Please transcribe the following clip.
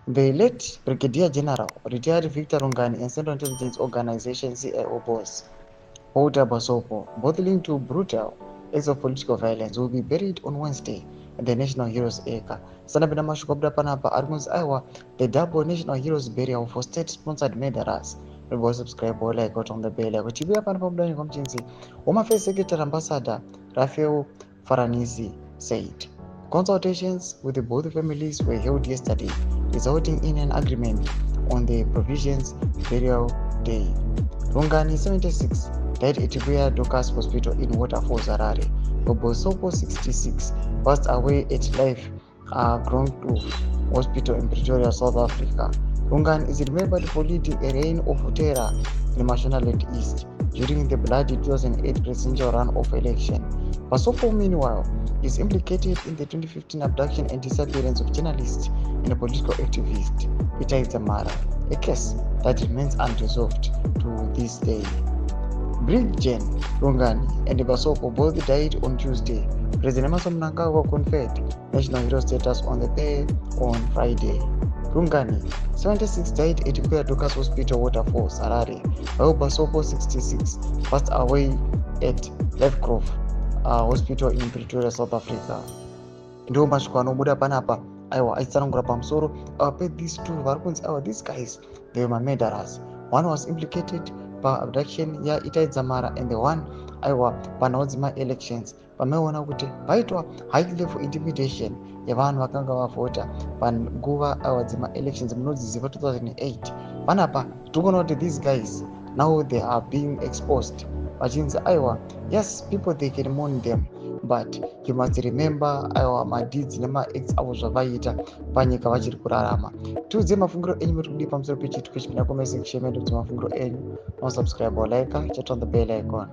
The late Brigadier General, retired Victor Rungani, and Central Intelligence Organization CIO boss Walter Basopo, both linked to brutal acts of political violence, will be buried on Wednesday at the National Heroes Acre. Sanabina Mashukobra Panapa Armus Iowa, the double National Heroes burial for state-sponsored murderers. Remember, subscribe or like on the bell. TV Panapa Mdani Komchinsi. Home Affairs Secretary Ambassador Rafael Faranisi said consultations with both families were held yesterday, resulting in an agreement on the provisions burial day. Rungani 76 died at Ibuya Docas Hospital in Waterfalls, Harare. Bobosopo 66 passed away at Life Groundhoof Hospital in Pretoria, South Africa. Rungani is remembered for leading a reign of terror in Mashonaland East during the bloody 2008 presidential runoff election. Basopo, meanwhile, is implicated in the 2015 abduction and disappearance of journalist and political activist Peter Itzamara, a case that remains unresolved to this day. Brig Gen Rungani and Basopo both died on Tuesday. President Emmerson Mnangagwa conferred national hero status on the pair on Friday. Rungani, 76, died at Ibuya Docas Hospital, Waterfalls, Harare, while Basopo, 66, passed away at Lefcroft Hospital in Pretoria, South Africa. Ndio mashiko anobuda panapa aiwa aitsanangura pamusoro these two varikunzi these guys, they were murderers. One was implicated by abduction ya Ita Itzamara and the one aiwa panodzima elections pameona kuti paitwa high level intimidation yevanhu vakanga vavhota panguva dzima elections munodziziva 2008. Panapa tikuona kuti these guys now they are being exposed vachinzi aiwa yes, people they can mourn them, but you must remember madeeds nemaacts avo zvavaita panyika vachiri kurarama. Tiudze mafungiro enyu muri kudii pamusoro pechitiko chipinda comment section medu kuti mafungiro enyu. No subscribe or like, chat on the bell icon.